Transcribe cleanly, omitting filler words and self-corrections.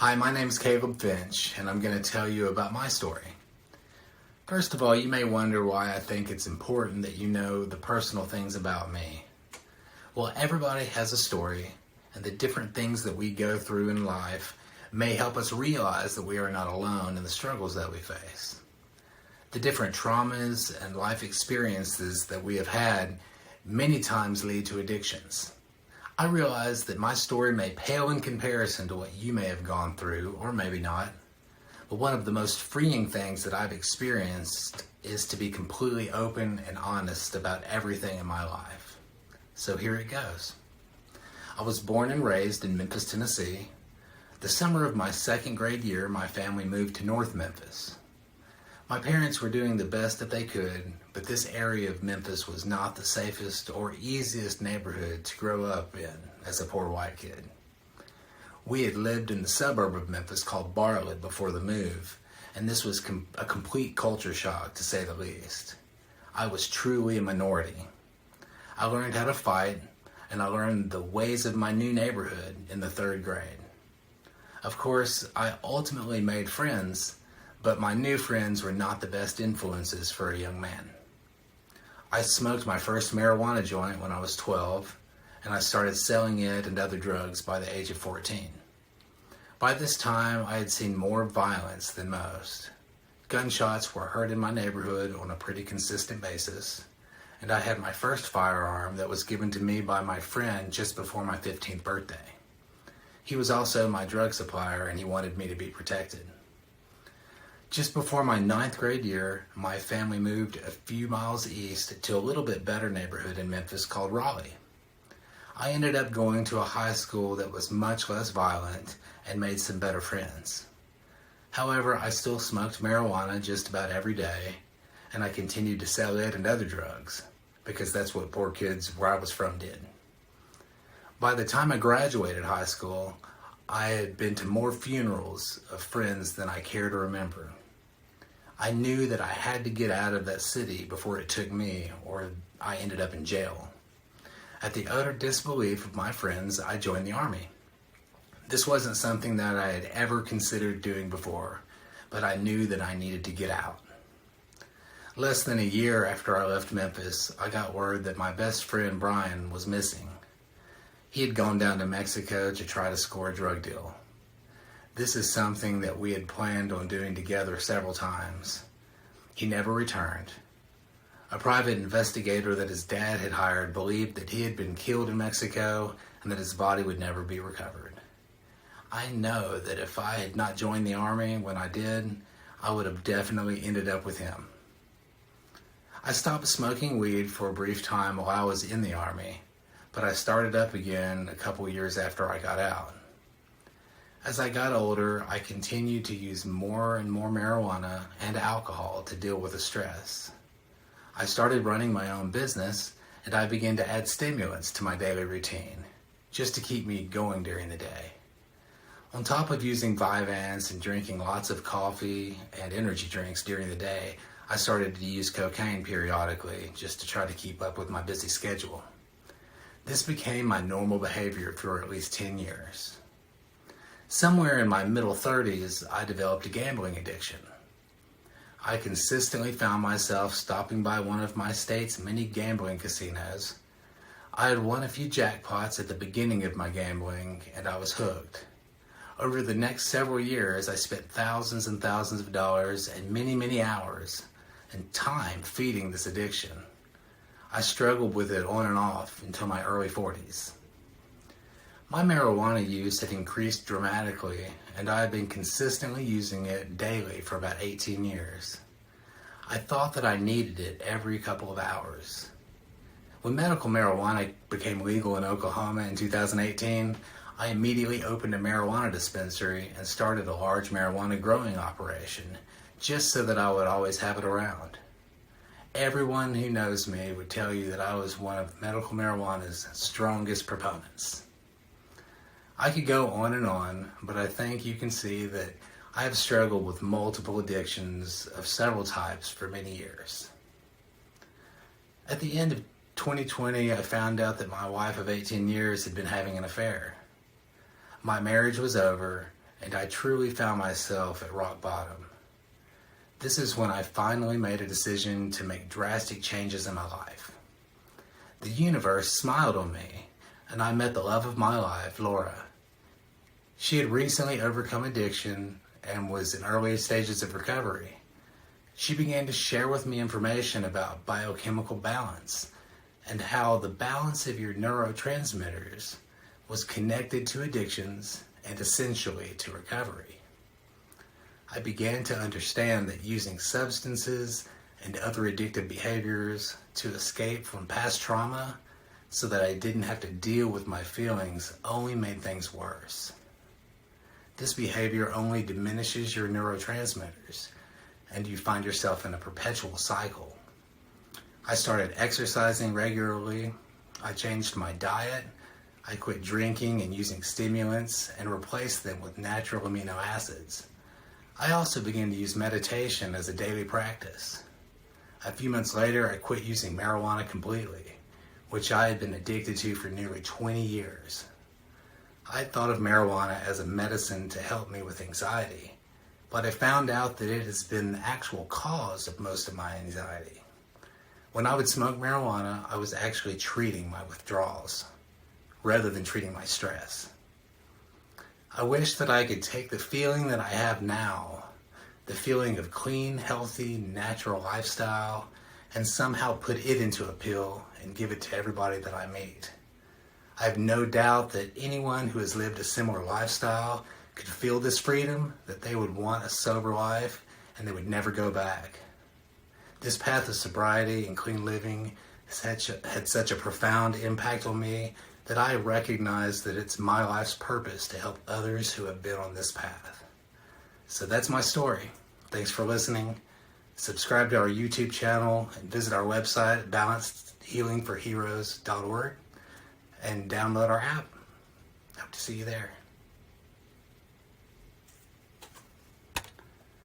Hi, my name is Caleb Finch, and I'm going to tell you about my story. First of all, you may wonder why I think it's important that you know the personal things about me. Well, everybody has a story, and the different things that we go through in life may help us realize that we are not alone in the struggles that we face. The different traumas and life experiences that we have had many times lead to addictions. I realize that my story may pale in comparison to what you may have gone through, or maybe not. But one of the most freeing things that I've experienced is to be completely open and honest about everything in my life. So here it goes. I was born and raised in Memphis, Tennessee. The summer of my second grade year, my family moved to North Memphis. My parents were doing the best that they could, but this area of Memphis was not the safest or easiest neighborhood to grow up in as a poor white kid. We had lived in the suburb of Memphis called Bartlett before the move, and this was a complete culture shock, to say the least. I was truly a minority. I learned how to fight, and I learned the ways of my new neighborhood in the third grade. Of course, I ultimately made friends, but my new friends were not the best influences for a young man. I smoked my first marijuana joint when I was 12, and I started selling it and other drugs by the age of 14. By this time, I had seen more violence than most. Gunshots were heard in my neighborhood on a pretty consistent basis, and I had my first firearm that was given to me by my friend just before my 15th birthday. He was also my drug supplier, and he wanted me to be protected. Just before my 9th grade year, my family moved a few miles east to a little bit better neighborhood in Memphis called Raleigh. I ended up going to a high school that was much less violent and made some better friends. However, I still smoked marijuana just about every day, and I continued to sell it and other drugs, because that's what poor kids where I was from did. By the time I graduated high school, I had been to more funerals of friends than I care to remember. I knew that I had to get out of that city before it took me, or I ended up in jail. At the utter disbelief of my friends, I joined the Army. This wasn't something that I had ever considered doing before, but I knew that I needed to get out. Less than a year after I left Memphis, I got word that my best friend Brian was missing. He had gone down to Mexico to try to score a drug deal. This is something that we had planned on doing together several times. He never returned. A private investigator that his dad had hired believed that he had been killed in Mexico and that his body would never be recovered. I know that if I had not joined the Army when I did, I would have definitely ended up with him. I stopped smoking weed for a brief time while I was in the Army, but I started up again a couple years after I got out. As I got older, I continued to use more and more marijuana and alcohol to deal with the stress. I started running my own business, and I began to add stimulants to my daily routine, just to keep me going during the day. On top of using Vyvanse and drinking lots of coffee and energy drinks during the day, I started to use cocaine periodically just to try to keep up with my busy schedule. This became my normal behavior for at least 10 years. Somewhere in my middle 30s, I developed a gambling addiction. I consistently found myself stopping by one of my state's many gambling casinos. I had won a few jackpots at the beginning of my gambling, and I was hooked. Over the next several years, I spent thousands and thousands of dollars and many, many hours and time feeding this addiction. I struggled with it on and off until my early 40s. My marijuana use had increased dramatically, and I had been consistently using it daily for about 18 years. I thought that I needed it every couple of hours. When medical marijuana became legal in Oklahoma in 2018, I immediately opened a marijuana dispensary and started a large marijuana growing operation, just so that I would always have it around. Everyone who knows me would tell you that I was one of medical marijuana's strongest proponents. I could go on, but I think you can see that I have struggled with multiple addictions of several types for many years. At the end of 2020, I found out that my wife of 18 years had been having an affair. My marriage was over, and I truly found myself at rock bottom. This is when I finally made a decision to make drastic changes in my life. The universe smiled on me, and I met the love of my life, Laura. She had recently overcome addiction and was in early stages of recovery. She began to share with me information about biochemical balance and how the balance of your neurotransmitters was connected to addictions and essentially to recovery. I began to understand that using substances and other addictive behaviors to escape from past trauma so that I didn't have to deal with my feelings only made things worse. This behavior only diminishes your neurotransmitters, and you find yourself in a perpetual cycle. I started exercising regularly, I changed my diet, I quit drinking and using stimulants and replaced them with natural amino acids. I also began to use meditation as a daily practice. A few months later, I quit using marijuana completely, which I had been addicted to for nearly 20 years. I thought of marijuana as a medicine to help me with anxiety, but I found out that it has been the actual cause of most of my anxiety. When I would smoke marijuana, I was actually treating my withdrawals, rather than treating my stress. I wish that I could take the feeling that I have now, the feeling of clean, healthy, natural lifestyle, and somehow put it into a pill and give it to everybody that I meet. I have no doubt that anyone who has lived a similar lifestyle could feel this freedom, that they would want a sober life, and they would never go back. This path of sobriety and clean living has had such a profound impact on me that I recognize that it's my life's purpose to help others who have been on this path. So that's my story. Thanks for listening. Subscribe to our YouTube channel and visit our website, balancedhealingforheroes.org, and download our app. Hope to see you there.